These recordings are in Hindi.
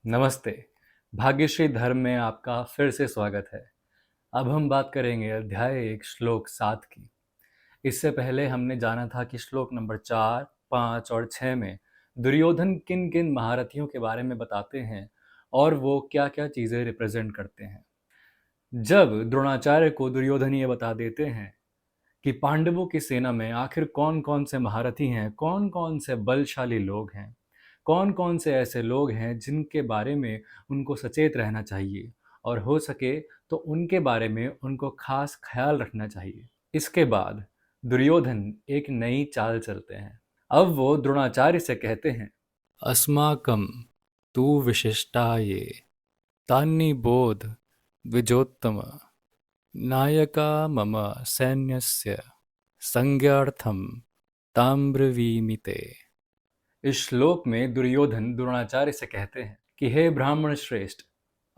नमस्ते। भाग्यश्री धर्म में आपका फिर से स्वागत है। अब हम बात करेंगे अध्याय 1 श्लोक 7 की। इससे पहले हमने जाना था कि श्लोक नंबर 4, 5 और 6 में दुर्योधन किन किन महारथियों के बारे में बताते हैं और वो क्या क्या चीज़ें रिप्रेजेंट करते हैं। जब द्रोणाचार्य को दुर्योधन ये बता देते हैं कि पांडवों की सेना में आखिर कौन कौन से महारथी हैं, कौन कौन से बलशाली लोग हैं, कौन कौन से ऐसे लोग हैं जिनके बारे में उनको सचेत रहना चाहिए और हो सके तो उनके बारे में उनको खास ख्याल रखना चाहिए। इसके बाद दुर्योधन एक नई चाल चलते हैं। अब वो द्रोणाचार्य से कहते हैं, अस्माकं तु विशिष्टाये तान्नि बोध विजोत्तम नायका मम सैन्यस्य संज्ञार्थम ताम्रवीमिते। इस श्लोक में दुर्योधन द्रोणाचार्य से कहते हैं कि हे ब्राह्मण श्रेष्ठ,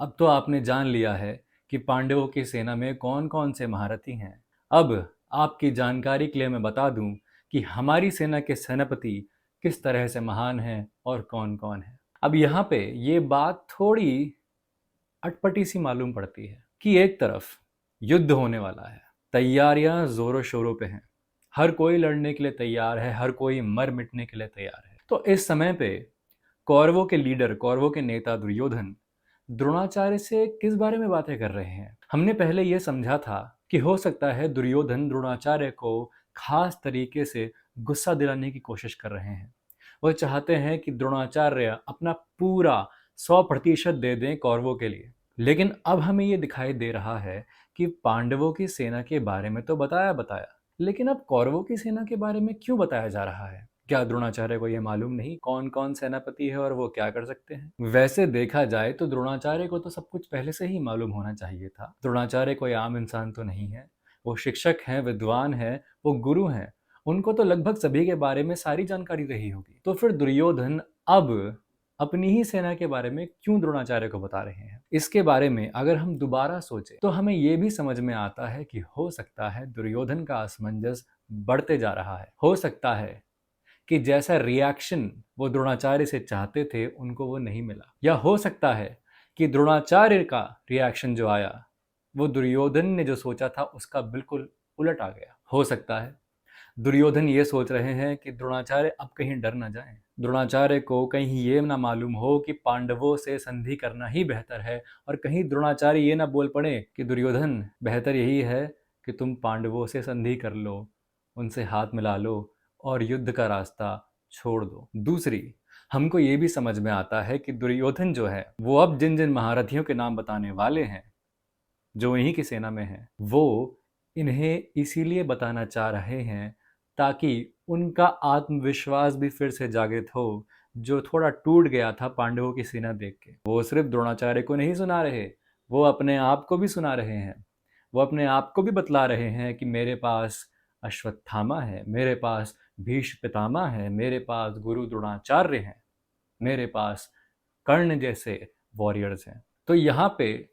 अब तो आपने जान लिया है कि पांडवों की सेना में कौन कौन से महारथी हैं। अब आपकी जानकारी के लिए मैं बता दूं कि हमारी सेना के सेनापति किस तरह से महान हैं और कौन कौन है। अब यहाँ पे ये बात थोड़ी अटपटी सी मालूम पड़ती है कि एक तरफ युद्ध होने वाला है, तैयारियां जोरों शोरों पे हैं, हर कोई लड़ने के लिए तैयार है, हर कोई मर मिटने के लिए तैयार है। तो इस समय पे कौरवों के लीडर, कौरवों के नेता दुर्योधन द्रोणाचार्य से किस बारे में बातें कर रहे हैं। हमने पहले यह समझा था कि हो सकता है दुर्योधन द्रोणाचार्य को खास तरीके से गुस्सा दिलाने की कोशिश कर रहे हैं। वो चाहते हैं कि द्रोणाचार्य अपना पूरा 100% दे दें कौरवों के लिए। लेकिन अब हमें ये दिखाई दे रहा है कि पांडवों की सेना के बारे में तो बताया, लेकिन अब कौरवों की सेना के बारे में क्यों बताया जा रहा है? क्या द्रोणाचार्य को यह मालूम नहीं कौन कौन सेनापति है और वो क्या कर सकते हैं? वैसे देखा जाए तो द्रोणाचार्य को तो सब कुछ पहले से ही मालूम होना चाहिए था। द्रोणाचार्य कोई आम इंसान तो नहीं है, वो शिक्षक हैं, विद्वान हैं, वो गुरु हैं। उनको तो लगभग सभी के बारे में सारी जानकारी रही होगी। तो फिर दुर्योधन अब अपनी ही सेना के बारे में क्यों द्रोणाचार्य को बता रहे हैं? इसके बारे में अगर हम दोबारा सोचें तो हमें यह भी समझ में आता है कि हो सकता है दुर्योधन का असमंजस बढ़ते जा रहा है। हो सकता है कि जैसा रिएक्शन वो द्रोणाचार्य से चाहते थे उनको वो नहीं मिला, या हो सकता है कि द्रोणाचार्य का रिएक्शन जो आया वो दुर्योधन ने जो सोचा था उसका बिल्कुल उलट आ गया। हो सकता है दुर्योधन ये सोच रहे हैं कि द्रोणाचार्य अब कहीं डर ना जाएं, द्रोणाचार्य को कहीं ये ना मालूम हो कि पांडवों से संधि करना ही बेहतर है, और कहीं द्रोणाचार्य ये ना बोल पड़े कि दुर्योधन बेहतर यही है कि तुम पांडवों से संधि कर लो, उनसे हाथ मिला लो और युद्ध का रास्ता छोड़ दो। दूसरी, हमको ये भी समझ में आता है कि दुर्योधन जो है वो अब जिन जिन महारथियों के नाम बताने वाले हैं जो इन्हीं की सेना में हैं, वो इन्हें इसीलिए बताना चाह रहे हैं ताकि उनका आत्मविश्वास भी फिर से जागृत हो, जो थोड़ा टूट गया था पांडवों की सेना देख के। वो सिर्फ द्रोणाचार्य को नहीं सुना रहे, वो अपने आप को भी सुना रहे हैं। वो अपने आप को भी बतला रहे हैं कि मेरे पास अश्वत्थामा है, मेरे पास भीष्म पितामह है, मेरे पास गुरु द्रोणाचार्य हैं, मेरे पास कर्ण जैसे वॉरियर्स हैं। तो यहाँ पे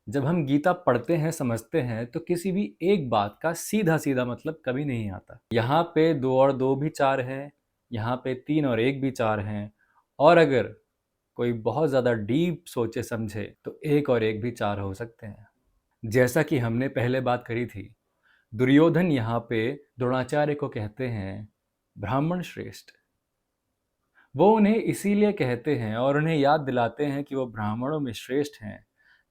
जब हम गीता पढ़ते हैं, समझते हैं, तो किसी भी एक बात का सीधा सीधा मतलब कभी नहीं आता। यहाँ पे 2 और 2 भी 4 है, यहाँ पे 3 और 1 भी 4 हैं, और अगर कोई बहुत ज़्यादा डीप सोचे समझे तो 1 और 1 भी 4 हो सकते हैं। जैसा कि हमने पहले बात करी थी, दुर्योधन यहाँ पे द्रोणाचार्य को कहते हैं ब्राह्मण श्रेष्ठ। वो उन्हें इसीलिए कहते हैं और उन्हें याद दिलाते हैं कि वो ब्राह्मणों में श्रेष्ठ हैं,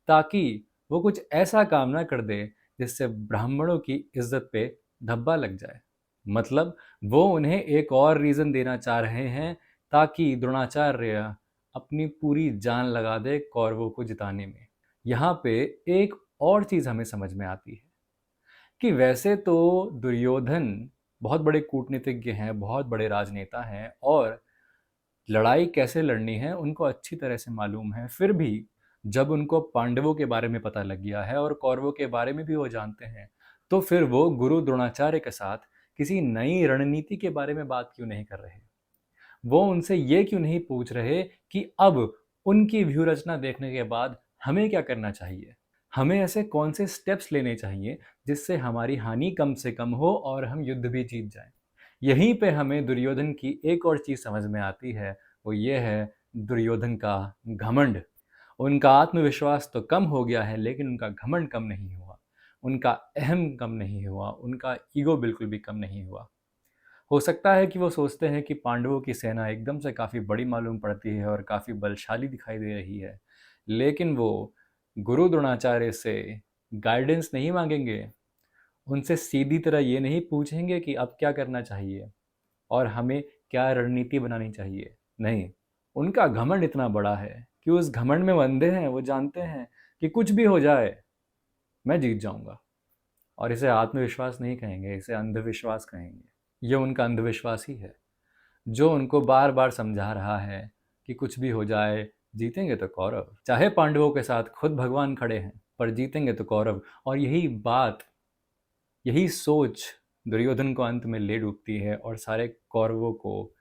ताकि वो कुछ ऐसा काम ना कर दे जिससे ब्राह्मणों की इज्जत पे धब्बा लग जाए। मतलब वो उन्हें एक और रीज़न देना चाह रहे हैं ताकि द्रोणाचार्य अपनी पूरी जान लगा दे कौरवों को जिताने में। यहाँ पे एक और चीज़ हमें समझ में आती है कि वैसे तो दुर्योधन बहुत बड़े कूटनीतिज्ञ हैं, बहुत बड़े राजनेता हैं, और लड़ाई कैसे लड़नी है उनको अच्छी तरह से मालूम है। फिर भी जब उनको पांडवों के बारे में पता लग गया है और कौरवों के बारे में भी वो जानते हैं, तो फिर वो गुरु द्रोणाचार्य के साथ किसी नई रणनीति के बारे में बात क्यों नहीं कर रहे? वो उनसे ये क्यों नहीं पूछ रहे कि अब उनकी व्यूह रचना देखने के बाद हमें क्या करना चाहिए? हमें ऐसे कौन से स्टेप्स लेने चाहिए जिससे हमारी हानि कम से कम हो और हम युद्ध भी जीत जाएं? यहीं पे हमें दुर्योधन की एक और चीज समझ में आती है, वो ये है दुर्योधन का घमंड। उनका आत्मविश्वास तो कम हो गया है, लेकिन उनका घमंड कम नहीं हुआ, उनका अहम कम नहीं हुआ, उनका ईगो बिल्कुल भी कम नहीं हुआ। हो सकता है कि वो सोचते हैं कि पांडवों की सेना एकदम से काफ़ी बड़ी मालूम पड़ती है और काफ़ी बलशाली दिखाई दे रही है, लेकिन वो गुरु द्रोणाचार्य से गाइडेंस नहीं मांगेंगे, उनसे सीधी तरह ये नहीं पूछेंगे कि अब क्या करना चाहिए और हमें क्या रणनीति बनानी चाहिए। नहीं, उनका घमंड इतना बड़ा है कि उस घमंड में वो अंधे हैं। वो जानते हैं कि कुछ भी हो जाए, मैं जीत जाऊंगा। और इसे आत्मविश्वास नहीं कहेंगे, इसे अंधविश्वास कहेंगे। ये उनका अंधविश्वास ही है जो उनको बार बार समझा रहा है कि कुछ भी हो जाए, जीतेंगे तो कौरव। चाहे पांडवों के साथ खुद भगवान खड़े हैं, पर जीतेंगे तो कौरव। और यही बात, यही सोच दुर्योधन को अंत में ले डूबती है और सारे कौरवों को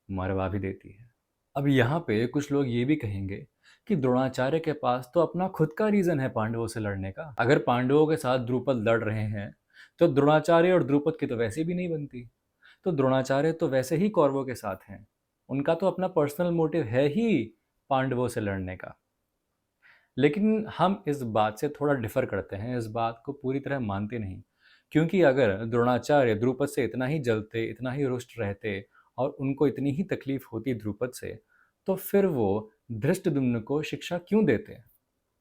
मरवा भी देती है। अब यहाँ पे कुछ लोग ये भी कहेंगे कि द्रोणाचार्य के पास तो अपना खुद का रीजन है पांडवों से लड़ने का। अगर पांडवों के साथ द्रुपद लड़ रहे हैं तो द्रोणाचार्य और द्रुपद की तो वैसे भी नहीं बनती। तो द्रोणाचार्य तो वैसे ही कौरवों के साथ हैं, उनका तो अपना पर्सनल मोटिव है ही पांडवों से लड़ने का। लेकिन हम इस बात से थोड़ा डिफर करते हैं, इस बात को पूरी तरह मानते नहीं। क्योंकि अगर द्रोणाचार्य द्रुपद से इतना ही जलते, इतना ही रुष्ट रहते और उनको इतनी ही तकलीफ होती द्रुपद से, तो फिर वो धृष्टद्युम्न को शिक्षा क्यों देते?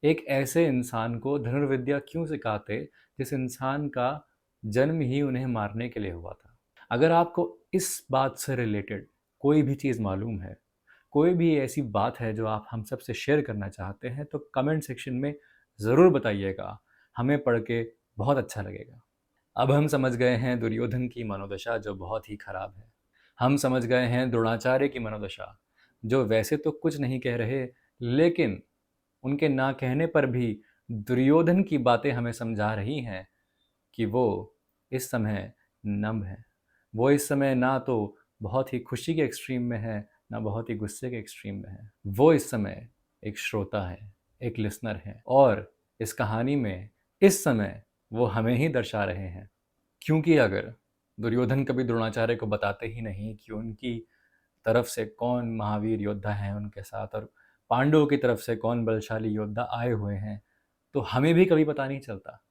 एक ऐसे इंसान को धनुर्विद्या क्यों सिखाते जिस इंसान का जन्म ही उन्हें मारने के लिए हुआ था? अगर आपको इस बात से रिलेटेड कोई भी चीज़ मालूम है, कोई भी ऐसी बात है जो आप हम सब से शेयर करना चाहते हैं, तो कमेंट सेक्शन में ज़रूर बताइएगा। हमें पढ़ के बहुत अच्छा लगेगा। अब हम समझ गए हैं दुर्योधन की मनोदशा जो बहुत ही खराब है। हम समझ गए हैं द्रोणाचार्य की मनोदशा जो वैसे तो कुछ नहीं कह रहे, लेकिन उनके ना कहने पर भी दुर्योधन की बातें हमें समझा रही हैं कि वो इस समय नम है। वो इस समय ना तो बहुत ही खुशी के एक्सट्रीम में है, ना बहुत ही गुस्से के एक्सट्रीम में है। वो इस समय एक श्रोता है, एक लिसनर है, और इस कहानी में इस समय वो हमें ही दर्शा रहे हैं। क्योंकि अगर दुर्योधन कभी द्रोणाचार्य को बताते ही नहीं कि उनकी तरफ से कौन महावीर योद्धा हैं उनके साथ और पांडवों की तरफ से कौन बलशाली योद्धा आए हुए हैं, तो हमें भी कभी पता नहीं चलता।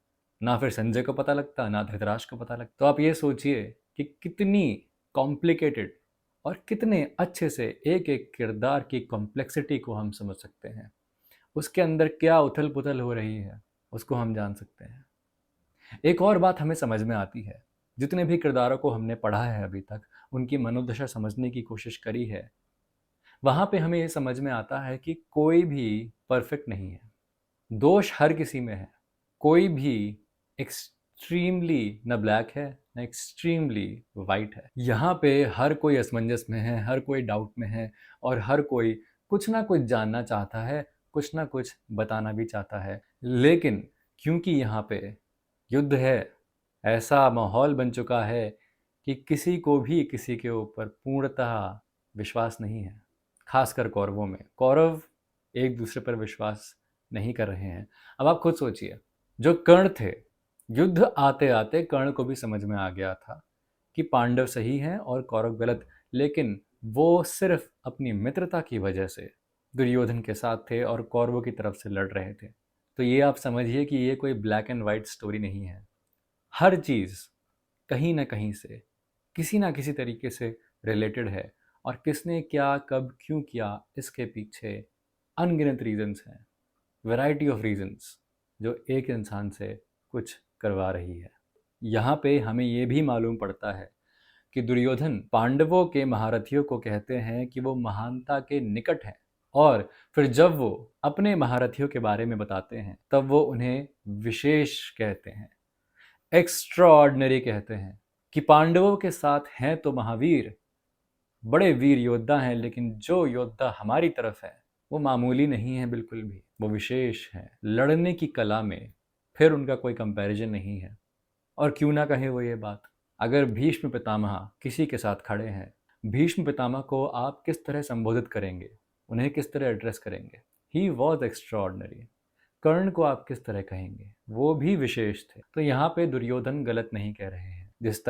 ना फिर संजय को पता लगता, ना धृतराष्ट्र को पता लगता। तो आप ये सोचिए कि कितनी कॉम्प्लिकेटेड और कितने अच्छे से एक एक किरदार की कॉम्प्लेक्सिटी को हम समझ सकते हैं। उसके अंदर क्या उथल पुथल हो रही है उसको हम जान सकते हैं। एक और बात हमें समझ में आती है, जितने भी किरदारों को हमने पढ़ा है अभी तक, उनकी मनोदशा समझने की कोशिश करी है, वहाँ पे हमें ये समझ में आता है कि कोई भी परफेक्ट नहीं है। दोष हर किसी में है। कोई भी एक्सट्रीमली न ब्लैक है, न एक्सट्रीमली वाइट है। यहाँ पे हर कोई असमंजस में है, हर कोई डाउट में है, और हर कोई कुछ ना कुछ जानना चाहता है, कुछ ना कुछ बताना भी चाहता है। लेकिन क्योंकि यहाँ पे युद्ध है, ऐसा माहौल बन चुका है कि किसी को भी किसी के ऊपर पूर्णतः विश्वास नहीं है। खासकर कौरवों में, कौरव एक दूसरे पर विश्वास नहीं कर रहे हैं। अब आप खुद सोचिए, जो कर्ण थे, युद्ध आते आते कर्ण को भी समझ में आ गया था कि पांडव सही हैं और कौरव गलत, लेकिन वो सिर्फ अपनी मित्रता की वजह से दुर्योधन के साथ थे और कौरवों की तरफ से लड़ रहे थे। तो ये आप समझिए कि ये कोई ब्लैक एंड वाइट स्टोरी नहीं है। हर चीज़ कहीं ना कहीं से, किसी ना किसी तरीके से रिलेटेड है, और किसने क्या कब क्यों किया इसके पीछे अनगिनत रीजंस हैं, वैरायटी ऑफ रीजंस, जो एक इंसान से कुछ करवा रही है। यहाँ पे हमें ये भी मालूम पड़ता है कि दुर्योधन पांडवों के महारथियों को कहते हैं कि वो महानता के निकट हैं, और फिर जब वो अपने महारथियों के बारे में बताते हैं तब वो उन्हें विशेष कहते हैं, एक्स्ट्राऑर्डिनरी कहते हैं, कि पांडवों के साथ हैं तो महावीर, बड़े वीर योद्धा हैं, लेकिन जो योद्धा हमारी तरफ है वो मामूली नहीं है बिल्कुल भी, वो विशेष है लड़ने की कला में। फिर उनका कोई कंपैरिजन नहीं है। और क्यों ना कहे वो ये बात, अगर भीष्म पितामह किसी के साथ खड़े हैं, भीष्म पितामह को आप किस तरह संबोधित करेंगे, उन्हें किस तरह एड्रेस करेंगे? He was extraordinary. कर्ण को आप किस तरह कहेंगे, वो भी विशेष थे। तो यहाँ पे दुर्योधन गलत नहीं कह रहे हैं। जिस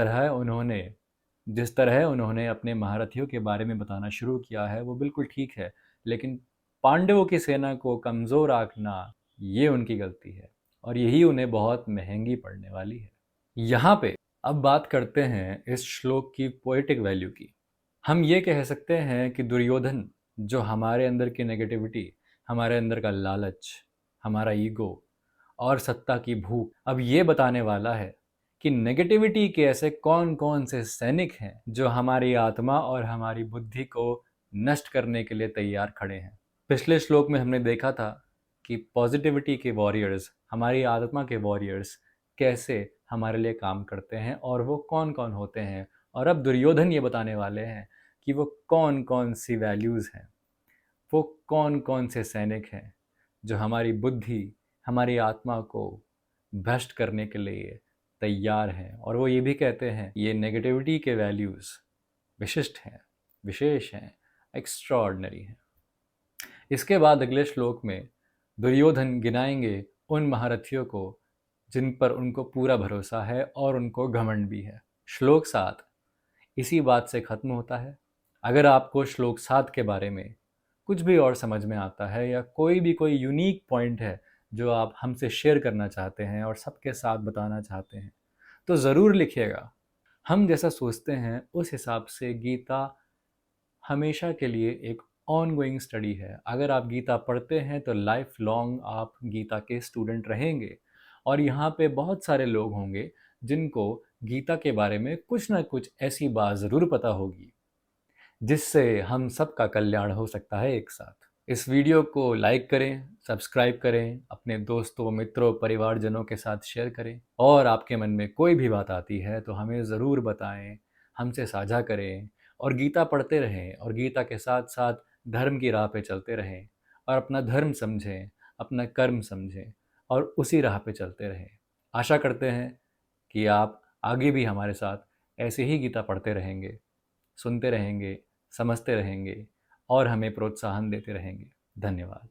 तरह उन्होंने अपने महारथियों के बारे में बताना शुरू किया है वो बिल्कुल ठीक है, लेकिन पांडवों की सेना को कमज़ोर आंकना ये उनकी गलती है और यही उन्हें बहुत महंगी पड़ने वाली है। यहाँ पे अब बात करते हैं इस श्लोक की पोएटिक वैल्यू की। हम ये कह सकते हैं कि दुर्योधन जो हमारे अंदर की नेगेटिविटी, हमारे अंदर का लालच, हमारा ईगो और सत्ता की भूख अब ये बताने वाला है कि नेगेटिविटी के ऐसे कौन कौन से सैनिक हैं जो हमारी आत्मा और हमारी बुद्धि को नष्ट करने के लिए तैयार खड़े हैं। पिछले श्लोक में हमने देखा था कि पॉजिटिविटी के वॉरियर्स, हमारी आत्मा के वॉरियर्स कैसे हमारे लिए काम करते हैं और वो कौन कौन होते हैं। और अब दुर्योधन ये बताने वाले हैं कि वो कौन कौन सी वैल्यूज़ हैं, वो कौन कौन से सैनिक हैं जो हमारी बुद्धि, हमारी आत्मा को भ्रष्ट करने के लिए तैयार हैं। और वो ये भी कहते हैं ये नेगेटिविटी के वैल्यूज़ विशिष्ट हैं, विशेष हैं, एक्स्ट्राऑर्डिनरी हैं। इसके बाद अगले श्लोक में दुर्योधन गिनाएंगे उन महारथियों को जिन पर उनको पूरा भरोसा है और उनको घमंड भी है। श्लोक 7 इसी बात से खत्म होता है। अगर आपको श्लोक 7 के बारे में कुछ भी और समझ में आता है या कोई यूनिक पॉइंट है जो आप हमसे शेयर करना चाहते हैं और सबके साथ बताना चाहते हैं तो ज़रूर लिखिएगा। हम जैसा सोचते हैं उस हिसाब से गीता हमेशा के लिए एक ऑनगोइंग स्टडी है। अगर आप गीता पढ़ते हैं तो लाइफ लॉन्ग आप गीता के स्टूडेंट रहेंगे और यहाँ पे बहुत सारे लोग होंगे जिनको गीता के बारे में कुछ ना कुछ ऐसी बात ज़रूर पता होगी जिससे हम सबका कल्याण हो सकता है एक साथ। इस वीडियो को लाइक करें, सब्सक्राइब करें, अपने दोस्तों, मित्रों, परिवारजनों के साथ शेयर करें और आपके मन में कोई भी बात आती है तो हमें ज़रूर बताएं, हमसे साझा करें और गीता पढ़ते रहें और गीता के साथ साथ धर्म की राह पे चलते रहें और अपना धर्म समझें, अपना कर्म समझें और उसी राह पे चलते रहें। आशा करते हैं कि आप आगे भी हमारे साथ ऐसे ही गीता पढ़ते रहेंगे, सुनते रहेंगे, समझते रहेंगे और हमें प्रोत्साहन देते रहेंगे। धन्यवाद।